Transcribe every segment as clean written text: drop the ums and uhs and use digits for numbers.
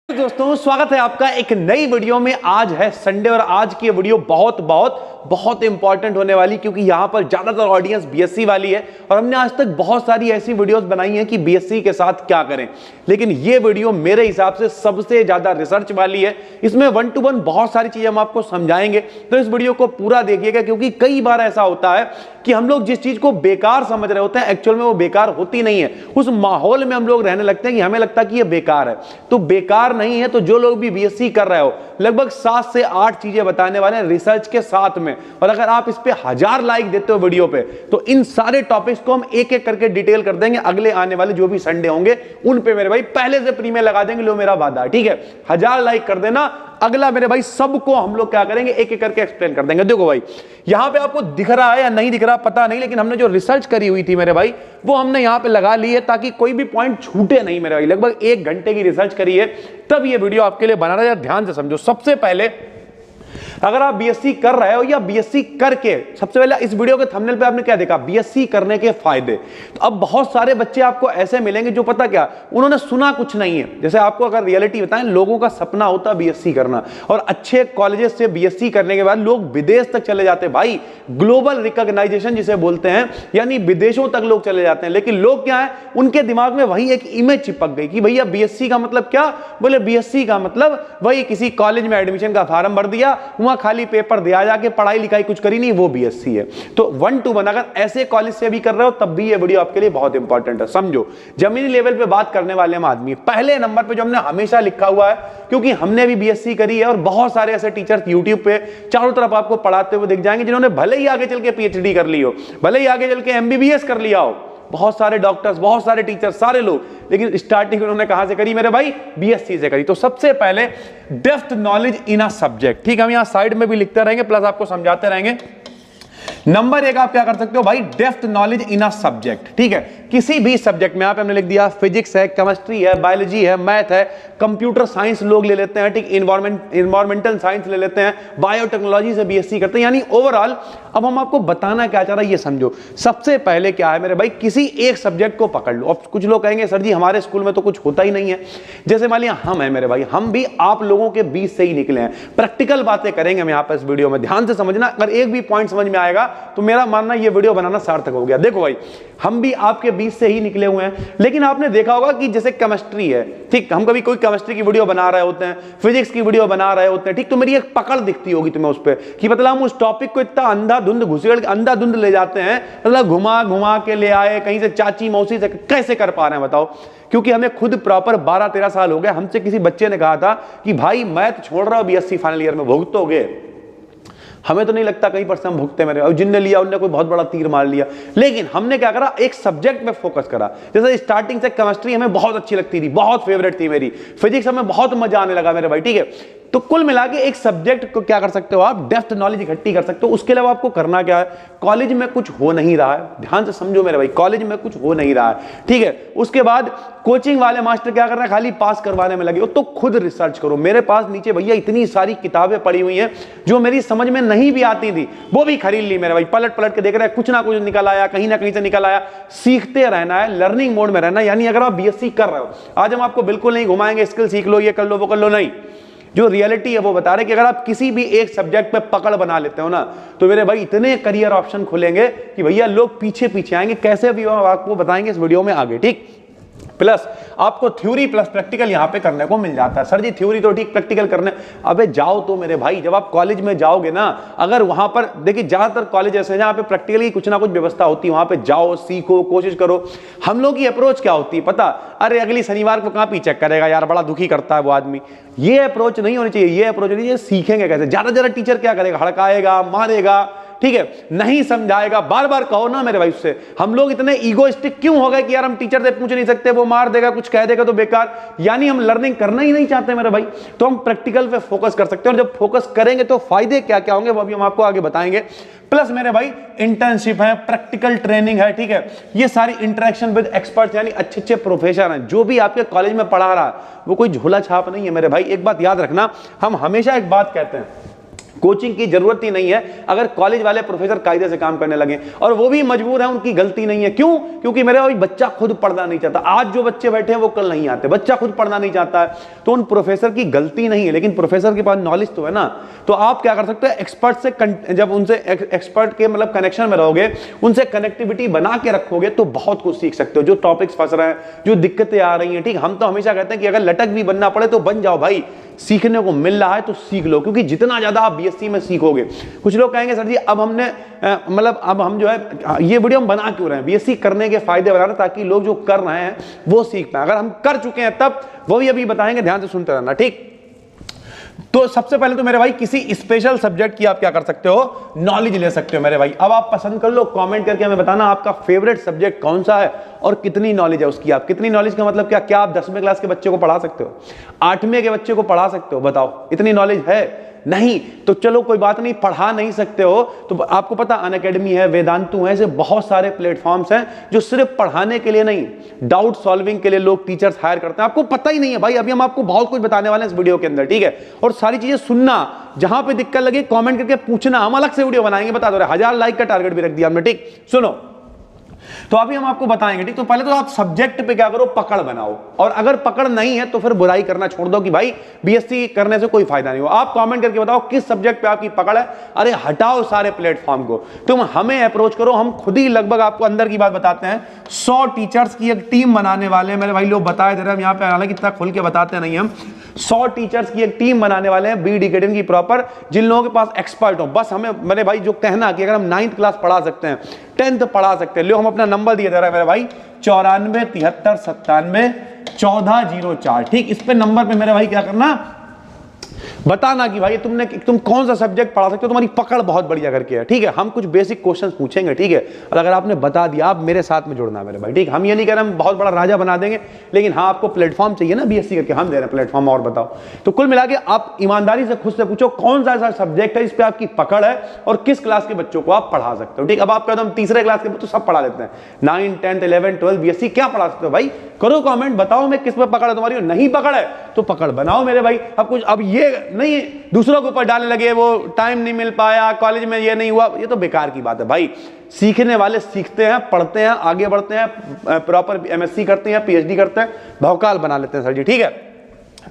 दोस्तों स्वागत है आपका एक नई वीडियो में। आज है संडे और आज की वीडियो बहुत बहुत बहुत इंपॉर्टेंट होने वाली, क्योंकि यहां पर ज्यादातर ऑडियंस बीएससी वाली है और हमने आज तक बहुत सारी ऐसी वीडियोस बनाई हैं कि बीएससी के साथ क्या करें, लेकिन ये वीडियो मेरे हिसाब से सबसे ज्यादा रिसर्च वाली है। इसमें 1 to 1 बहुत सारी चीजें हम आपको समझाएंगे, तो इस वीडियो को पूरा देखिएगा, क्योंकि कई बार ऐसा होता है कि हम लोग जिस चीज को बेकार समझ रहे होते हैं एक्चुअल में वो बेकार होती नहीं है। उस माहौल में हम लोग रहने लगते हैं कि हमें लगता है कि ये बेकार है, तो बेकार नहीं है। तो जो लोग भी बीएससी कर रहे हो लगभग 7 से 8 चीजें बताने वाले हैं रिसर्च के साथ में, और अगर आप इस पे 1000 लाइक देते हो वीडियो पे तो इन सारे टॉपिक्स को हम एक एक करके डिटेल कर देंगे। अगले आने वाले जो भी संडे होंगे उन पे मेरे भाई पहले से प्रीमियम लगा देंगे, लो मेरा वादा है, ठीक है। 1000 लाइक कर देना, अगला मेरे भाई सबको हम लोग क्या करेंगे एक एक करके एक्सप्लेन कर देंगे। देखो भाई यहां पे आपको दिख रहा है या नहीं दिख रहा पता नहीं, लेकिन हमने जो रिसर्च करी हुई थी मेरे भाई वो हमने यहां पे लगा ली है ताकि कोई भी पॉइंट छूटे नहीं मेरे भाई। लगभग 1 घंटे की रिसर्च करी है, तब ये वीडियो आपके लिए बना रहा है। ध्यान से समझो। सबसे पहले अगर आप बीएससी कर रहे हो या बीएससी करके, सबसे पहले इस वीडियो के थंबनेल पे आपने क्या देखा, बीएससी करने के फायदे। तो अब बहुत सारे बच्चे आपको ऐसे मिलेंगे जो पता क्या, उन्होंने सुना कुछ नहीं है। जैसे आपको अगर रियलिटी बताएं, लोगों का सपना होता है बीएससी करना, और अच्छे कॉलेजेस से बीएससी करने के बाद लोग विदेश तक चले जाते हैं भाई, ग्लोबल रिकॉग्नाइजेशन जिसे बोलते हैं, यानी विदेशों तक लोग चले जाते हैं। लेकिन लोग क्या है, उनके दिमाग में वही एक इमेज चिपक गई कि भैया बीएससी का मतलब क्या, बोले बीएससी का मतलब वही किसी कॉलेज में एडमिशन का फॉर्म भर दिया, वहां खाली पेपर दिया, जाके पढ़ाई लिखाई कुछ करी नहीं, वो बीएससी है। तो 1 to 1 अगर ऐसे कॉलेज से भी कर रहे हो तब भी ये वीडियो आपके लिए बहुत इंपॉर्टेंट है। समझो, जमीनी लेवल पे बात करने वाले हम आदमी पहले नंबर पे जो हमने हमेशा लिखा हुआ है, क्योंकि हमने भी बीएससी करी है और बहुत सारे ऐसे टीचर्स यूट्यूब पे चारों तरफ आपको पढ़ाते हुए दिख जाएंगे जिन्होंने भले ही आगे चल के पीएचडी कर ली हो, भले ही आगे चल के एमबीबीएस कर लिया हो, बहुत सारे डॉक्टर्स, बहुत सारे टीचर्स, सारे लोग, लेकिन स्टार्टिंग उन्होंने कहां से करी मेरे भाई, बीएससी से करी। तो सबसे पहले depth knowledge in a subject, ठीक है, हम यहां साइड में भी लिखते रहेंगे प्लस आपको समझाते रहेंगे। नंबर 1 आप क्या कर सकते हो भाई, depth knowledge in a subject, ठीक है। किसी भी सब्जेक्ट में, यहां पे हमने लिख दिया फिजिक्स है, केमिस्ट्री है, बायोलॉजी है, मैथ है, कंप्यूटर साइंस लोग ले लेते हैं, ठीक, इन्वायरमेंटल साइंस ले लेते हैं, बायोटेक्नोलॉजी से बीएससी करते हैं, यानी ओवरऑल। अब हम आपको बताना क्या चाह रहा है ये समझो। सबसे पहले क्या है मेरे भाई, किसी एक सब्जेक्ट को पकड़ लो। अब कुछ लोग कहेंगे सर जी हमारे स्कूल में तो कुछ होता ही नहीं है। जैसे मान लिया हम है मेरे भाई, हम भी आप लोगों के बीच से ही निकले हैं, प्रैक्टिकल बातें करेंगे हम यहां पर इस वीडियो में। ध्यान से समझना, अगर एक भी पॉइंट समझ में आएगा तो मेरा मानना ये वीडियो बनाना सार्थक हो गया। देखो भाई हम भी आपके बीच से ही निकले हुए हैं, लेकिन आपने देखा होगा कि जैसे केमिस्ट्री है, ठीक, हम कभी कोई केमिस्ट्री की वीडियो बना रहे होते हैं, फिजिक्स की वीडियो बना रहे होते हैं, ठीक, तो मेरी एक पकड़ दिखती होगी तुम्हें उस पर कि मतलब हम उस टॉपिक को इतना अंधाधुंध घुसेड़ के अंधाधुंध ले जाते हैं, मतलब घुमा घुमा के ले आए, कहीं से चाची मौसी से कैसे कर पा रहे हैं बताओ। क्योंकि हमें खुद प्रॉपर 12-13 साल हो गए। हमसे किसी बच्चे ने कहा था कि भाई मैथ छोड़ रहा हूं बीएससी फाइनल ईयर में, भुगतोगे? हमें तो नहीं लगता कहीं पर से हम भुगते मेरे, और जिनने लिया उनने कोई बहुत बड़ा तीर मार लिया। लेकिन हमने क्या करा, एक सब्जेक्ट में फोकस करा। जैसे स्टार्टिंग से केमिस्ट्री हमें बहुत अच्छी लगती थी, बहुत फेवरेट थी मेरी, फिजिक्स हमें बहुत मजा आने लगा मेरे भाई, ठीक है। तो कुल मिला के एक सब्जेक्ट को क्या कर सकते हो आप, डेप्थ नॉलेज इकट्ठी कर सकते हो। उसके अलावा आपको करना क्या है, कॉलेज में कुछ हो नहीं रहा है, ध्यान से समझो मेरे भाई, कॉलेज में कुछ हो नहीं रहा है, ठीक है। उसके बाद कोचिंग वाले मास्टर क्या कर रहे हैं, खाली पास करवाने में लगे हो, तो खुद रिसर्च करो। मेरे पास नीचे भैया इतनी सारी किताबें पड़ी हुई हैं जो मेरी समझ में नहीं भी आती थी, वो भी खरीद ली मेरे भाई, पलट पलट के देख रहे हैं, कुछ ना कुछ निकल आया, कहीं ना कहीं से निकल आया। सीखते रहना है, लर्निंग मोड में रहना है। यानी अगर आप बीएससी कर रहे हो, आज हम आपको बिल्कुल नहीं घुमाएंगे स्किल सीख लो, ये कर लो, वो कर लो, नहीं। जो रियलिटी है वो बता रहे कि अगर आप किसी भी एक सब्जेक्ट पे पकड़ बना लेते हो ना, तो मेरे भाई इतने करियर ऑप्शन खुलेंगे कि भैया लोग पीछे पीछे आएंगे। कैसे भी आपको बताएंगे इस वीडियो में आगे, ठीक। प्लस आपको थ्योरी प्लस प्रैक्टिकल यहां पे करने को मिल जाता है। सर जी थ्योरी तो ठीक, प्रैक्टिकल करने, अबे जाओ तो मेरे भाई, जब आप कॉलेज में जाओगे ना, अगर वहां पर देखिए ज्यादातर कॉलेज ऐसे हैं जहां पे प्रैक्टिकल की कुछ ना कुछ व्यवस्था होती है, वहां पे जाओ, सीखो, कोशिश करो। हम लोग की अप्रोच क्या होती है पता, अरे अगली शनिवार को कहां पी चेक करेगा यार, बड़ा दुखी करता है वो आदमी। ये अप्रोच नहीं होनी चाहिए। ये अप्रोच होनी चाहिए सीखेंगे कैसे। ज्यादा ज्यादा टीचर क्या करेगा, हड़काएगा, मारेगा, ठीक है, नहीं समझाएगा, बार बार कहो ना मेरे भाई उससे। हम लोग इतने ईगोइस्टिक क्यों हो गए कि यार हम टीचर से पूछ नहीं सकते, वो मार देगा, कुछ कह देगा तो बेकार, यानी हम लर्निंग करना ही नहीं चाहते मेरे भाई। तो हम प्रैक्टिकल पे फोकस कर सकते हैं, और जब फोकस करेंगे तो फायदे क्या क्या होंगे वो अभी हम आपको आगे बताएंगे। प्लस मेरे भाई इंटर्नशिप है, प्रैक्टिकल ट्रेनिंग है, ठीक है, ये सारी इंटरेक्शन विद एक्सपर्ट, यानी अच्छे अच्छे प्रोफेसर हैं। जो भी आपके कॉलेज में पढ़ा रहा है वो कोई झोला छाप नहीं है मेरे भाई। एक बात याद रखना, हम हमेशा एक बात कहते हैं कोचिंग की जरूरत ही नहीं है अगर कॉलेज वाले प्रोफेसर कायदे से काम करने लगे, और वो भी मजबूर है, उनकी गलती नहीं है। क्यों? क्योंकि मेरे भाई बच्चा खुद पढ़ना नहीं चाहता। आज जो बच्चे बैठे हैं वो कल नहीं आते, बच्चा खुद पढ़ना नहीं चाहता है, तो उन प्रोफेसर की गलती नहीं है, लेकिन प्रोफेसर के पास नॉलेज तो है ना। तो आप क्या कर सकते हो, एक्सपर्ट से जब उनसे एक्सपर्ट के मतलब कनेक्शन में रहोगे, उनसे कनेक्टिविटी बना के रखोगे तो बहुत कुछ सीख सकते हो। जो टॉपिक्स फंस रहे हैं, जो दिक्कतें आ रही हैं, ठीक, हम तो हमेशा कहते हैं कि अगर लटक भी बनना पड़े तो बन जाओ भाई, सीखने को मिल रहा है तो सीख लो, क्योंकि जितना ज्यादा आप बीएससी में सीखोगे। कुछ लोग कहेंगे सर जी अब हमने मतलब अब हम जो है ये वीडियो हम बना क्यों रहे हैं, बीएससी करने के फायदे बता रहे हैं ताकि लोग जो कर रहे हैं वो सीख पाए। अगर हम कर चुके हैं तब वो भी अभी बताएंगे, ध्यान से सुनते रहना, ठीक। तो सबसे पहले तो मेरे भाई किसी स्पेशल सब्जेक्ट की आप क्या कर सकते हो, नॉलेज ले सकते हो मेरे भाई। अब आप पसंद कर लो, कमेंट करके हमें बताना आपका फेवरेट सब्जेक्ट कौन सा है और कितनी नॉलेज है उसकी। आप कितनी नॉलेज का मतलब क्या आप 10वीं क्लास के बच्चे को पढ़ा सकते हो, 8वीं के बच्चे को पढ़ा सकते हो? बताओ, इतनी नॉलेज है? नहीं। तो चलो कोई बात नहीं, पढ़ा नहीं सकते हो तो आपको पता अनअकैडमी है, वेदांतु है, ऐसे बहुत सारे प्लेटफॉर्म्स हैं जो सिर्फ पढ़ाने के लिए नहीं, डाउट सॉल्विंग के लिए लोग टीचर्स हायर करते हैं। आपको पता ही नहीं है भाई, अभी हम आपको बहुत कुछ बताने वाले हैं इस वीडियो के अंदर, ठीक है। और सारी चीजें सुनना, जहां पे दिक्कत लगे कमेंट करके पूछना, हम अलग से वीडियो बनाएंगे, बता दो। 1000 लाइक का टारगेट भी रख दिया हमने, ठीक। सुनो, तो अभी हम आपको बताएंगे, ठीक। तो पहले तो आप सब्जेक्ट पे क्या करो, पकड़ बनाओ, और अगर पकड़ नहीं है तो फिर बुराई करना छोड़ दो कि भाई बीएससी करने से कोई फायदा नहीं हो। आप कमेंट करके बताओ किस सब्जेक्ट पे आपकी पकड़ है। अरे हटाओ सारे प्लेटफॉर्म को, तुम हमें अप्रोच करो, हम खुद ही लगभग आपको अंदर की बात बताते हैं। 100 टीचर्स की एक टीम बनाने वाले हैं मेरे भाई, लोग बताए दे रहे हैं यहाँ पे, हालांकि इतना खुल के बताते नहीं हम। 100 टीचर्स की एक टीम बनाने वाले हैं बीड एकेडमी की प्रॉपर, जिन लोगों के पास एक्सपर्ट हो। बस हमें मेरे भाई जो कहना कि अगर हम 9th क्लास पढ़ा सकते हैं, 10th पढ़ा सकते हैं, लो हम अपना नंबर दिए दे रहा है मेरे भाई 94 73 97 1404, ठीक। इस पे नंबर पे मेरे भाई क्या करना, बताना कि भाई तुम कौन सा सब्जेक्ट पढ़ा सकते हो, तुम्हारी पकड़ बहुत बढ़िया करके है, ठीक है। हम कुछ बेसिक क्वेश्चंस पूछेंगे, ठीक है, और अगर आपने बता दिया, आप मेरे साथ में जुड़ना है मेरे भाई, ठीक। हम ये नहीं कह रहे हम बहुत बड़ा राजा बना देंगे, लेकिन हाँ आपको प्लेटफॉर्म चाहिए ना बीएससी करके, हम दे रहे हैं प्लेटफॉर्म, और बताओ। तो कुल मिला के आप ईमानदारी से खुद से पूछो कौन सा ऐसा सब्जेक्ट है इस पे आपकी पकड़ है और किस क्लास के बच्चों को आप पढ़ा सकते हो, ठीक। अब आप कहते हो हम तीसरे क्लास के बच्चों सब पढ़ा लेते हैं, 9, 10, 11, 12 बीएससी क्या पढ़ा सकते हो भाई, करो कमेंट, बताओ मैं किस पे पकड़ है तुम्हारी। नहीं पकड़ है तो पकड़ बनाओ मेरे भाई। अब कुछ अब ये नहीं दूसरों के ऊपर डालने लगे, वो टाइम नहीं मिल पाया, कॉलेज में ये नहीं हुआ, ये तो बेकार की बात है भाई। सीखने वाले सीखते हैं, पढ़ते हैं, आगे बढ़ते हैं, प्रॉपर एमएससी करते हैं, पीएचडी करते हैं, भौकाल बना लेते हैं सर जी, ठीक है।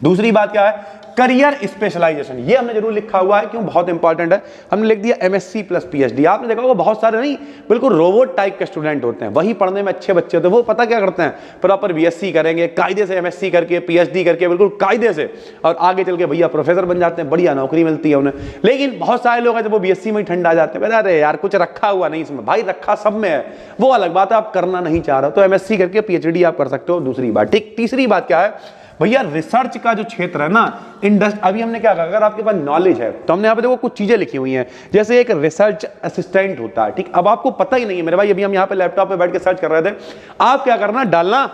दूसरी बात क्या है, करियर स्पेशलाइजेशन, ये हमने जरूर लिखा हुआ है, क्यों, बहुत इंपॉर्टेंट है। हमने लिख दिया एमएससी प्लस पीएचडी। आपने देखा होगा बहुत सारे नहीं बिल्कुल रोबोट टाइप के स्टूडेंट होते हैं, वही पढ़ने में अच्छे बच्चे होते हैं, वो पता क्या करते हैं, प्रॉपर बीएससी करेंगे, कायदे से एमएससी करके, पीएचडी करके, बिल्कुल कायदे से, और आगे चल के भैया प्रोफेसर बन जाते हैं, बढ़िया नौकरी मिलती है उन्हें। लेकिन बहुत सारे लोग हैं जब वो बीएससी में ही ठंडा जाते हैं, अरे यार कुछ रखा हुआ नहीं इसमें, भाई रखा सब में है, वो अलग बात है, आप करना नहीं चाह रहे हो तो एमएससी करके पीएचडी आप कर सकते हो, दूसरी बात, ठीक। तीसरी बात क्या है भैया, रिसर्च का जो क्षेत्र है ना, अभी हमने क्या कहा, अगर आपके पास नॉलेज है तो हमने यहाँ पे देखो कुछ चीजें लिखी हुई हैं, जैसे एक रिसर्च असिस्टेंट होता है, ठीक। अब आपको पता ही नहीं है मेरे भाई, अभी हम यहाँ पे लैपटॉप पे बैठ के सर्च कर रहे थे, आप क्या करना, डालना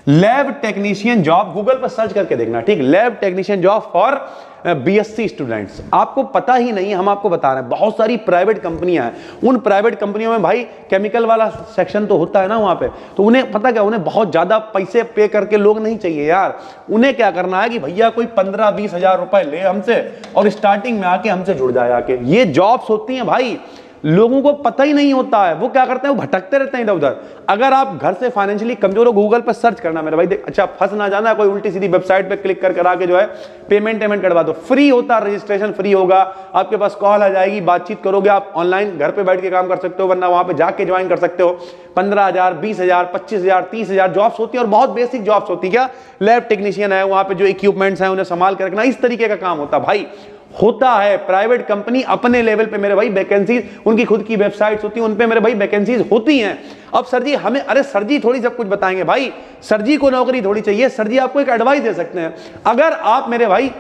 लैब टेक्नीशियन जॉब, गूगल पर सर्च करके देखना, ठीक, lab technician job for BSc students. आपको पता ही नहीं, हम आपको बता रहे हैं, बहुत सारी प्राइवेट कंपनियां हैं, उन प्राइवेट कंपनियों में भाई केमिकल वाला सेक्शन तो होता है ना वहां पे, तो उन्हें पता क्या, उन्हें बहुत ज्यादा पैसे पे करके लोग नहीं चाहिए यार। उन्हें क्या करना है कि भैया कोई 15-20 हजार रुपए ले हमसे और स्टार्टिंग में आके हमसे जुड़ जाए आके। ये जॉब्स होती हैं भाई, लोगों को पता ही नहीं होता है, वो क्या करते हैं, वो भटकते रहते हैं इधर उधर। अगर आप घर से फाइनेंशियली कमजोर हो, गूगल पर सर्च करना मेरे भाई, देख अच्छा फंस ना जाना कोई उल्टी सीधी वेबसाइट पे क्लिक कर आके जो है पेमेंट करवा दो, फ्री होता है, रजिस्ट्रेशन फ्री होगा, आपके पास कॉल आ जाएगी, बातचीत करोगे, आप ऑनलाइन घर पे बैठ के काम कर सकते हो, वरना वहां पे जाके ज्वाइन कर सकते हो। 15,000, 20,000, 25,000, 30,000 जॉब्स होती है, और बहुत बेसिक जॉब्स होती है। क्या, लैब टेक्नीशियन है, वहां पे जो इक्विपमेंट्स हैं उन्हें संभाल के रखना, इस तरीके का काम होता है भाई, होता है। प्राइवेट कंपनी अपने लेवल पे मेरे भाई वैकेंसीज, उनकी खुद की वेबसाइट्स होती हैं, उन पे मेरे भाई वैकेंसीज होती हैं। अब सर जी हमें, अरे सर जी थोड़ी सब कुछ बताएंगे भाई, सर जी को नौकरी थोड़ी चाहिए, सर जी आपको एक एडवाइस दे सकते हैं। अगर आप मेरे भाई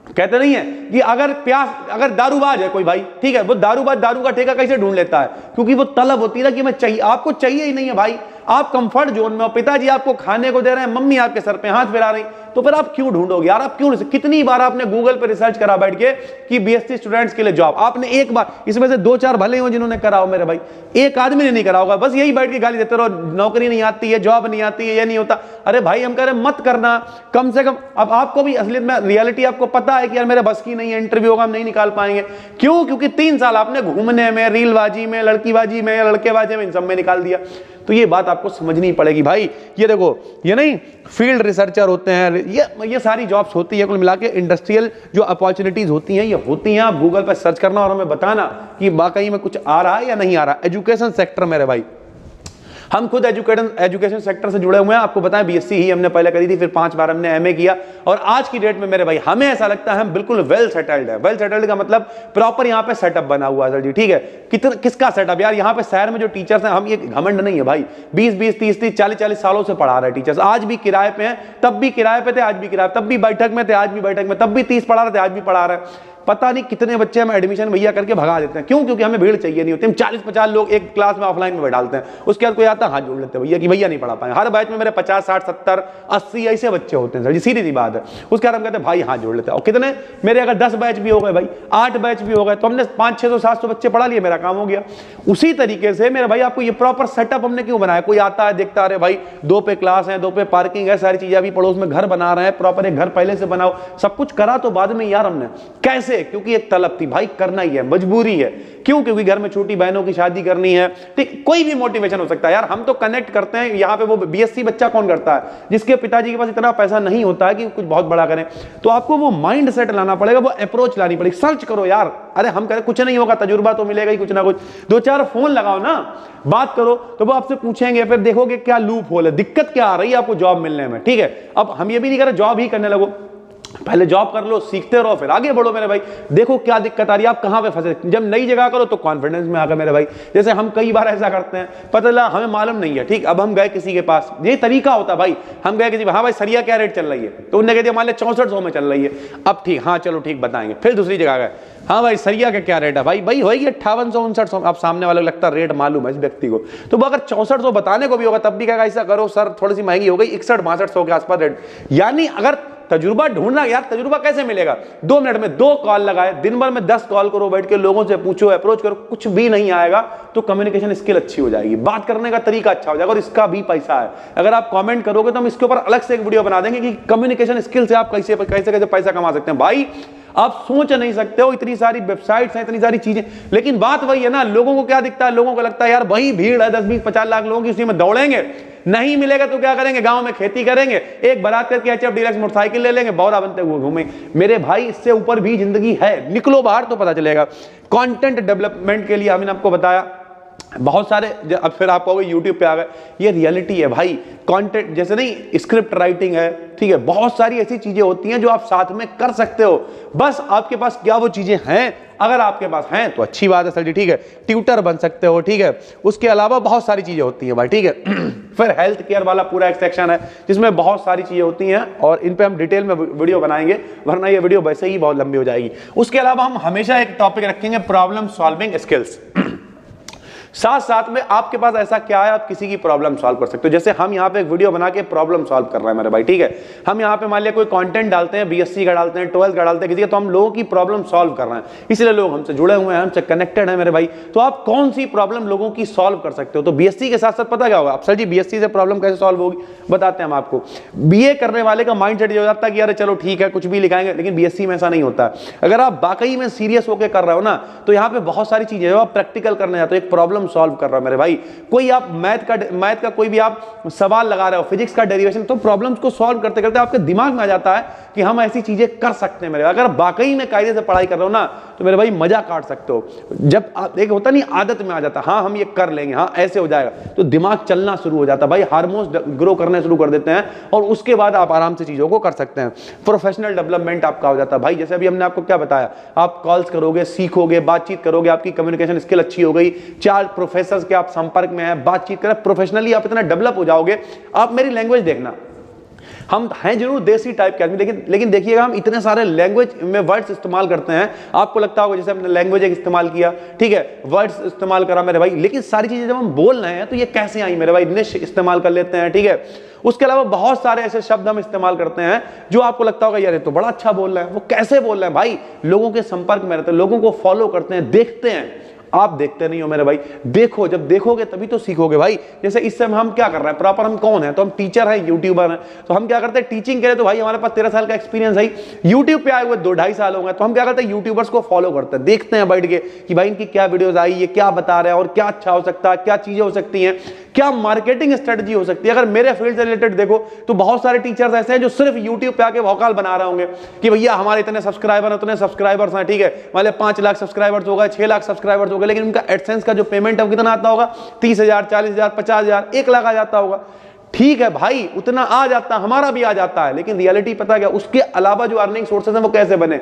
कहते नहीं है कि अगर दारूबाज है कोई भाई, ठीक है, वो दारूबाज दारू का ठेका कैसे ढूंढ लेता है, क्योंकि वो तलब होती है ना कि मैं चाहिए, आपको चाहिए ही नहीं है भाई, आप कंफर्ट जोन में हो, पिताजी आपको खाने को दे रहे हैं, मम्मी आपके सर पे हाथ फिरा रही, तो फिर आप क्यों ढूंढोगे यार? आप क्यों? कितनी बार आपने गूगल पे रिसर्च करा बैठ के कि बीएससी स्टूडेंट्स के लिए जॉब, आपने एक बार, इसमें से 2-4 भले हो जिन्होंने करा हो मेरे भाई, एक आदमी ने नहीं करा होगा, बस यही बैठ के गाली देते रहो, नौकरी नहीं आती है, जॉब नहीं आती है, ये नहीं होता। अरे भाई हम कह रहे मत करना, कम से कम अब आपको भी असलियत में रियलिटी आपको पता है कि यार मेरे बस की नहीं है, इंटरव्यू होगा हम नहीं निकाल पाएंगे। क्यों? क्योंकि 3 साल आपने घूमने में, रीलबाजी में, लड़कीबाजी में, लड़केबाजी में, इन सब में निकाल दिया। तो ये बात आपको समझनी पड़ेगी भाई। ये देखो, ये नहीं फील्ड रिसर्चर होते हैं, ये सारी जॉब्स होती है, कुल मिला के इंडस्ट्रियल जो अपॉर्चुनिटीज होती हैं ये होती हैं। आप गूगल पर सर्च करना और हमें बताना कि वाकई में कुछ आ रहा है या नहीं आ रहा। एजुकेशन सेक्टर मेरे भाई, हम खुद एजुकेशन सेक्टर से जुड़े हुए हैं। आपको बताएं बीएससी ही हमने पहले करी थी, फिर 5 बार हमने एमए किया, और आज की डेट में मेरे भाई हमें ऐसा लगता है हम बिल्कुल वेल सेटल्ड है। वेल सेटल्ड का मतलब प्रॉपर यहाँ पे सेटअप बना हुआ है सर जी, ठीक है। किसका सेटअप यार? यहाँ पे शहर में जो टीचर्स हैं, हम ये घमंड नहीं है भाई, 20-20, 30-30, 40-40 सालों से पढ़ा रहे टीचर्स, आज भी किराए पे हैं, तब भी किराए पे थे, आज भी किराए, तब भी बैठक में थे, आज भी बैठक में, तब भी 30 पढ़ा रहे थे, आज भी पढ़ा रहे। पता नहीं कितने बच्चे हम एडमिशन भैया करके भगा देते हैं। क्यों? क्योंकि हमें भीड़ चाहिए नहीं होती। हम 40-50 लोग एक क्लास में ऑफलाइन में बैठाते हैं, उसके बाद कोई आता है हाथ जोड़ लेते हैं भैया कि भैया नहीं पढ़ा पाए। हर बैच में मेरे 50, 60, 70, 80 ऐसे बच्चे होते हैं सर जी, सीधी सी बात है। उसके बाद हम कहते हैं भाई हाथ जोड़ लेते हैं। और कितने मेरे अगर 10 बैच भी हो गए भाई, 8 बैच भी हो गए, तो हमने 500, 600, 700 बच्चे पढ़ा लिए, मेरा काम हो गया। उसी तरीके से मेरे भाई आपको ये प्रॉपर सेटअप हमने क्यों बनाया? कोई आता है देखता है भाई 2 पे क्लास है, 2 पे पार्किंग है, सारी चीजें अभी पड़ोस में घर बना रहे हैं, प्रॉपर एक घर पहले से बनाओ, सब कुछ करा तो बाद में यार हमने। कैसे? क्योंकि एक तलब थी भाई, करना ही है, मजबूरी है। क्यों? क्योंकि घर में छोटी बहनों की शादी करनी है, ठीक, कोई भी मोटिवेशन हो सकता है यार। हम तो कनेक्ट करते हैं यहाँ पे, वो बीएससी बच्चा कौन करता है जिसके पिताजी के पास इतना पैसा नहीं होता है कि कुछ बहुत बड़ा करें। तो आपको वो माइंड सेट लाना पड़ेगा, वो अप्रोच लानी पड़ेगी। सर्च करो यार, अरे हम करें कुछ नहीं होगा, तजुर्बा तो मिलेगा ही कुछ ना कुछ। 2-4 फोन लगाओ ना, बात करो, तो वो आपसे पूछेंगे, फिर देखोगे क्या लूप होल है, दिक्कत क्या आ रही है आपको जॉब मिलने में, ठीक है। अब हम ये भी नहीं कर रहे जॉब ही करने लगो, पहले जॉब कर लो, सीखते रहो, फिर आगे बढ़ो मेरे भाई। देखो क्या दिक्कत आ रही है, आप कहां पे फंसे। जब नई जगह करो तो कॉन्फिडेंस में आकर मेरे भाई, जैसे हम कई बार ऐसा करते हैं, पता चला हमें मालूम नहीं है, ठीक, अब हम गए किसी के पास, ये तरीका होता भाई, हम गए किसी, हाँ भाई सरिया क्या रेट चल रही है, तो उन्होंने कह दिया मान लिया 6400 में चल रही है। अब ठीक, हाँ चलो ठीक बताएंगे। फिर दूसरी जगह गए, हाँ भाई सरिया का क्या रेट है, भाई होगी 5800-5900। अब सामने वाले को लगता है रेट मालूम है इस व्यक्ति को, तो वो अगर 6400 बताने को भी होगा तब भी कहेगा ऐसा करो सर थोड़ी सी महंगी हो गई, 61-6200 के आसपास रेट। यानी अगर तजुर्बा ढूंढना यार, तजुर्बा कैसे मिलेगा? 2 मिनट में 2 कॉल लगाए, दिन भर में 10 कॉल करो, बैठ के लोगों से पूछो, अप्रोच करो, कुछ भी नहीं आएगा तो कम्युनिकेशन स्किल अच्छी हो जाएगी, बात करने का तरीका अच्छा हो जाएगा, और इसका भी पैसा है। अगर आप कमेंट करोगे तो हम इसके ऊपर अलग से एक वीडियो बना देंगे कि कम्युनिकेशन स्किल से आप कैसे पैसा कमा सकते हैं। भाई आप सोच नहीं सकते हो, इतनी सारी वेबसाइट्स हैं, इतनी सारी चीजें, लेकिन बात वही है ना, लोगों को क्या दिखता है, लोगों को लगता है यार वही भीड़ है 10-20-50 लाख लोगों की, उसी में दौड़ेंगे, नहीं मिलेगा तो क्या करेंगे, गांव में खेती करेंगे, एक बारात करके HF डीलक्स मोटरसाइकिल ले लेंगे, बौरा बनते हुए घूमेंगे। मेरे भाई इससे ऊपर भी जिंदगी है, निकलो बाहर तो पता चलेगा। कंटेंट डेवलपमेंट के लिए हमने आपको बताया बहुत सारे, अब फिर आप कहोगे यूट्यूब पे आ गए, ये रियलिटी है भाई। कंटेंट जैसे नहीं, स्क्रिप्ट राइटिंग है, ठीक है, बहुत सारी ऐसी चीजें होती हैं जो आप साथ में कर सकते हो, बस आपके पास क्या वो चीजें हैं। अगर आपके पास हैं तो अच्छी बात है सर जी, ठीक है, ट्यूटर बन सकते हो, ठीक है। उसके अलावा बहुत सारी चीजें होती हैं भाई, ठीक है। फिर हेल्थ केयर वाला पूरा एक सेक्शन है जिसमें बहुत सारी चीजें होती हैं, और इन पे हम डिटेल में वीडियो बनाएंगे, वरना ये वीडियो वैसे ही बहुत लंबी हो जाएगी। उसके अलावा हम हमेशा एक टॉपिक रखेंगे, प्रॉब्लम सॉल्विंग स्किल्स। साथ साथ में आपके पास ऐसा क्या है, आप किसी की प्रॉब्लम सॉल्व कर सकते हो। जैसे हम यहाँ पे एक वीडियो बना के प्रॉब्लम सॉल्व कर रहे हैं मेरे भाई, ठीक है। हम यहाँ पे मान लिया कोई कंटेंट डालते हैं, बीएससी का डालते हैं, 12th का डालते हैं किसी का, तो हम लोगों की प्रॉब्लम सॉल्व कर रहे हैं, इसलिए लोग हमसे जुड़े हुए हैं, हमसे कनेक्टेड है मेरे भाई। तो आप कौन सी प्रॉब्लम लोगों की सॉल्व कर सकते हो, तो बीएससी के साथ साथ पता क्या होगा आप, सर जी बीएससी से प्रॉब्लम कैसे सॉल्व होगी बताते हैं हम आपको। बीए करने वाले का माइंड सेट ये हो जाता है कि यार चलो ठीक है कुछ भी लिखाएंगे, लेकिन बीएससी में ऐसा नहीं होता। अगर आप वाकई में सीरियस होकर कर रहे हो ना, तो यहाँ पे बहुत सारी चीजें आप प्रैक्टिकल करने जाते हो, एक प्रॉब्लम सॉल्व कर रहे हो मेरे भाई। कोई आप मैथ का कोई भी आप सवाल लगा रहे हो, फिजिक्स का डेरिवेशन, तो प्रॉब्लम्स को सॉल्व करते करते आपके दिमाग में आ जाता है कि हम ऐसी चीजें कर सकते हैं मेरे। अगर वाकई में कायदे से पढ़ाई कर रहे हो ना, तो मेरे भाई मजा काट सकते हो। जब एक होता नहीं आदत में आ जाता, हाँ हम ये कर लेंगे, हाँ ऐसे हो जाएगा, तो दिमाग चलना शुरू हो जाता है भाई, हार्मोन्स ग्रो करने शुरू कर देते हैं, और उसके बाद आप आराम से चीजों को कर सकते हैं। प्रोफेशनल डेवलपमेंट आपका हो जाता है भाई। जैसे अभी हमने आपको क्या बताया, आप कॉल्स करोगे, सीखोगे, बातचीत करोगे, आपकी कम्युनिकेशन स्किल अच्छी हो गई, 4 प्रोफेसर के आप संपर्क में है, बातचीत करें, प्रोफेशनली आप इतना डेवलप हो जाओगे। आप मेरी लैंग्वेज देखना, हम हैं जरूर देसी टाइप के आदमी, लेकिन देखिएगा हम इतने सारे लैंग्वेज में वर्ड्स इस्तेमाल करते हैं। आपको लगता होगा जैसे हमने लैंग्वेज एक इस्तेमाल किया, ठीक है, वर्ड्स इस्तेमाल करा मेरे भाई, लेकिन सारी चीजें जब हम बोल रहे हैं तो ये कैसे आई मेरे भाई? निश इस्तेमाल कर लेते हैं, ठीक है। उसके अलावा बहुत सारे ऐसे शब्द हम इस्तेमाल करते हैं जो आपको लगता होगा यार ये तो बड़ा अच्छा बोल रहे हैं। वो कैसे बोल रहे हैं भाई? लोगों के संपर्क में रहते हैं, लोगों को फॉलो करते हैं, देखते हैं। आप देखते नहीं हो मेरे भाई, देखो, जब देखोगे तभी तो सीखोगे भाई। जैसे इस समय हम क्या कर रहे हैं, प्रॉपर हम कौन है? तो हम टीचर हैं, यूट्यूबर हैं। तो हम क्या करते हैं, टीचिंग करें तो भाई हमारे पास 13 साल का एक्सपीरियंस है, यूट्यूब पे आए हुए 2-2.5 साल हो गए। तो हम क्या करते हैं, यूट्यूबर्स को फॉलो करते हैं, देखते हैं बैठ के कि भाई इनकी क्या वीडियोस आई, ये क्या बता रहे हैं और क्या अच्छा हो सकता है, क्या चीजें हो सकती हैं, क्या मार्केटिंग स्ट्रेटजी हो सकती है। अगर मेरे फील्ड से रिलेटेड देखो तो बहुत सारे टीचर्स ऐसे हैं जो सिर्फ यूट्यूब पे आके भौकाल बना रहे होंगे कि भैया हमारे इतने सब्सक्राइबर उतने सब्सक्राइबर्स हैं, ठीक है, हमारे 5 लाख सब्सक्राइबर्स हो गए, 6 लाख सब्सक्राइबर्स हो गए, लेकिन उनका एडसेंस का जो पेमेंट है वो कितना आता होगा? 30,000, 40,000, 50,000, 1 लाख आ जाता होगा। ठीक है भाई, उतना आ जाता, हमारा भी आ जाता है, लेकिन रियलिटी पता क्या, उसके अलावा जो अर्निंग सोर्सेस हैं वो कैसे बने?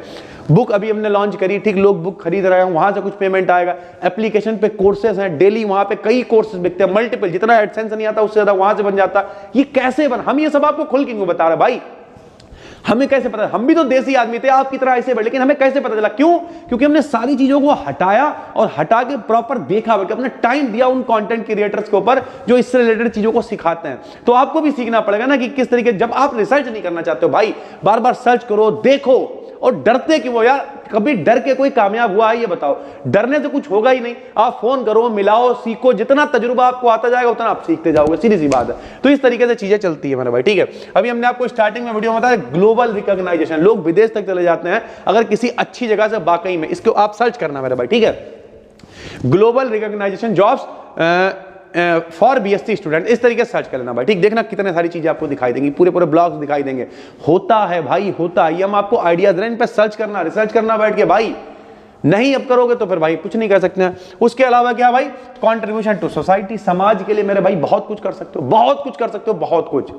बुक अभी हमने लॉन्च करी, ठीक, लोग बुक खरीद रहे हैं, वहां से कुछ पेमेंट आएगा। एप्लीकेशन पे कोर्सेज हैं, डेली वहां पे कई कोर्सेज बिकते हैं, मल्टीपल, जितना एडसेंस नहीं आता उससे ज्यादा वहां से बन जाता। ये कैसे बन, हम ये सब आपको खुल के क्यों बता रहे हैं भाई? हमें कैसे पता? हम भी तो देसी आदमी थे आपकी तरह ऐसे, लेकिन हमें कैसे पता चला? क्यों? क्योंकि हमने सारी चीजों को हटाया और हटा के प्रॉपर देखा, बल्कि अपने टाइम दिया उन कंटेंट क्रिएटर्स के ऊपर जो इससे रिलेटेड चीजों को सिखाते हैं। तो आपको भी सीखना पड़ेगा ना कि किस तरीके, जब आप रिसर्च नहीं करना चाहते हो भाई, बार बार सर्च करो, देखो, और डरते क्यों हो यार? कभी डर के कोई कामयाब हुआ है? ये बताओ। डरने से कुछ होगा ही नहीं। आप फोन करो, मिलाओ, सीखो, जितना तजुर्बा आपको आता जाएगा उतना आप सीखते जाओगे, सीधी सी बात है। तो इस तरीके से चीजें चलती है मेरे भाई, ठीक है। अभी हमने आपको स्टार्टिंग में वीडियो में बताया ग्लोबल रिकॉग्नाइजेशन, लोग विदेश तक चले जाते हैं अगर किसी अच्छी जगह से, वाकई में इसको आप सर्च करना मेरे भाई, ठीक है, global recognization jobs for BSc student, इस तरीके से सर्च कर लेना भाई, ठीक। देखना कितने सारी चीजें आपको दिखाई देंगी, पूरे पूरे ब्लॉग्स दिखाई देंगे। होता है भाई, होता है, ये हम आपको आइडिया दे रहे हैं, इन पे सर्च करना, रिसर्च करना बैठ के भाई। नहीं अब करोगे तो फिर भाई कुछ नहीं कर सकते हैं। उसके अलावा क्या भाई, कंट्रीब्यूशन टू सोसाइटी, समाज के लिए मेरे भाई बहुत कुछ कर सकते हो, बहुत कुछ कर सकते हो, बहुत कुछ।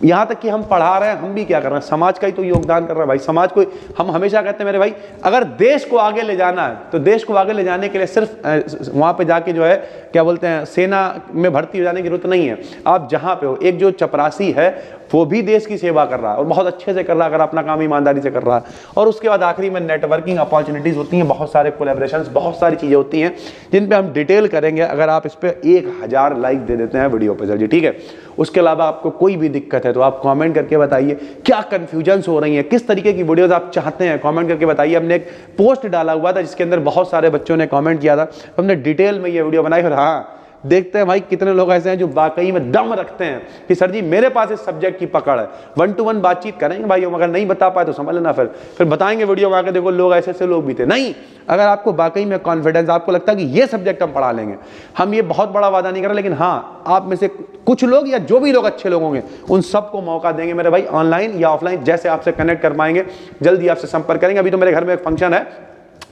यहां तक कि हम पढ़ा रहे हैं, हम भी क्या कर रहे हैं, समाज का ही तो योगदान कर रहे हैं भाई। समाज को हम हमेशा कहते हैं मेरे भाई, अगर देश को आगे ले जाना है तो देश को आगे ले जाने के लिए सिर्फ वहां पे जाके जो है क्या बोलते हैं, सेना में भर्ती हो जाने की जरूरत नहीं है। आप जहां पे हो, एक जो चपरासी है वो भी देश की सेवा कर रहा है और बहुत अच्छे से कर रहा है, अगर अपना काम ईमानदारी से कर रहा है। और उसके बाद आखिरी में नेटवर्किंग अपॉर्चुनिटीज होती हैं, बहुत सारे कोलैबोरेशंस, बहुत सारी चीजें होती हैं जिन पे हम डिटेल करेंगे, अगर आप इस पे 1000 लाइक दे देते हैं वीडियो पे सर जी, ठीक है। उसके अलावा आपको कोई भी दिक्कत है तो आप कमेंट करके बताइए, क्या कंफ्यूजन्स हो रही हैं, किस तरीके की वीडियोस आप चाहते हैं, कमेंट करके बताइए। हमने एक पोस्ट डाला हुआ था जिसके अंदर बहुत सारे बच्चों ने कमेंट किया था, हमने डिटेल में ये वीडियो बनाई। और हाँ, देखते हैं भाई कितने लोग ऐसे हैं जो वाकई में दम रखते हैं कि सर जी मेरे पास इस सब्जेक्ट की पकड़ है। 1-to-1 बातचीत करेंगे भाई, हम अगर नहीं बता पाए तो समझ लेना, फिर बताएंगे वीडियो में आके, देखो लोग ऐसे ऐसे लोग भी थे। नहीं, अगर आपको वाकई में कॉन्फिडेंस, आपको लगता है कि ये सब्जेक्ट हम पढ़ा लेंगे, हम ये बहुत बड़ा वादा नहीं कर रहे, लेकिन हाँ आप में से कुछ लोग या जो भी लोग अच्छे लोग होंगे उन सबको मौका देंगे मेरे भाई, ऑनलाइन या ऑफलाइन, जैसे आपसे कनेक्ट कर पाएंगे जल्दी आपसे संपर्क करेंगे। अभी तो मेरे घर में एक फंक्शन है,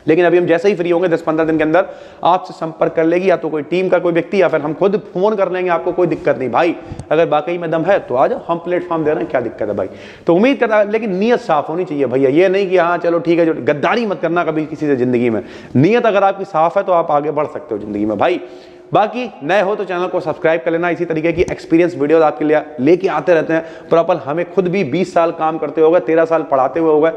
लेकिन अभी हम जैसे ही फ्री होंगे 10-15 दिन के अंदर आपसे संपर्क कर लेगी, या तो कोई टीम का कोई व्यक्ति या फिर हम खुद फोन कर लेंगे आपको, कोई दिक्कत नहीं भाई। अगर वाकई में दम है तो आ जाओ, हम प्लेटफॉर्म दे रहे हैं, क्या दिक्कत है भाई। तो उम्मीद करता है, लेकिन नीयत साफ होनी चाहिए भैया, ये नहीं कि हाँ चलो ठीक है, जो गद्दारी मत करना कभी किसी से जिंदगी में। नीयत अगर आपकी साफ है तो आप आगे बढ़ सकते हो जिंदगी में भाई। बाकी नए हो तो चैनल को सब्सक्राइब कर लेना, इसी तरीके की एक्सपीरियंस वीडियोस आपके लिए लेके आते रहते हैं। प्रॉपर हमें खुद भी 20 साल काम करते होगा, 13 साल पढ़ाते हुए होगा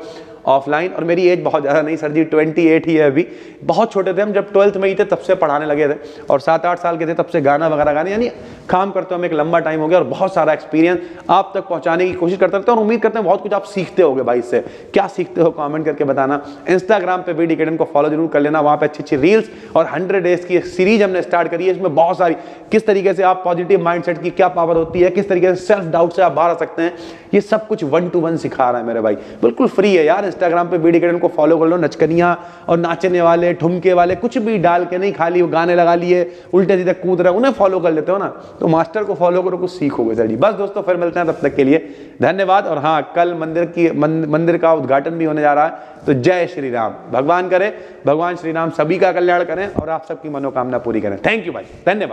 ऑफलाइन, और मेरी एज बहुत ज़्यादा नहीं सर जी, 28 ही है अभी। बहुत छोटे थे हम, जब 12th में ही थे तब से पढ़ाने लगे थे, और 7-8 साल के थे तब से गाना वगैरह गाने, यानी काम करते हुए हमें एक लंबा टाइम हो गया और बहुत सारा एक्सपीरियंस आप तक पहुंचाने की कोशिश करते रहते हैं। और उम्मीद करते हैं बहुत कुछ आप सीखते होगे भाई इससे। क्या सीखते हो कमेंट करके बताना। इंस्टाग्राम पे BD Academy को फॉलो जरूर कर लेना, वहाँ पे अच्छी अच्छी रील्स और 100 डेज की एक सीरीज हमने स्टार्ट करी है। इसमें बहुत सारी, किस तरीके से आप पॉजिटिव माइंडसेट की क्या पावर होती है, किस तरीके से सेल्फ डाउट से आप बाहर आ सकते हैं, ये सब कुछ 1-to-1 सिखा रहा है मेरे भाई, बिल्कुल फ्री है यार। इंस्टाग्राम पे BD Academy को फॉलो कर लो। नचकनियां और नाचने वाले, ठुमके वाले, कुछ भी डाल के नहीं, खाली वो गाने लगा लिए, उल्टे सीधे कूद रहे, उन्हें फॉलो कर लेते हो ना, तो मास्टर को फॉलो करो, कुछ सीखोगे सर जी। बस दोस्तों, फिर मिलते हैं, तब तक के लिए धन्यवाद। और हाँ, कल मंदिर का उद्घाटन भी होने जा रहा है, तो जय श्री राम। भगवान करे, भगवान श्री राम सभी का कल्याण करें और आप सबकी मनोकामना पूरी करें। थैंक यू भाई, धन्यवाद।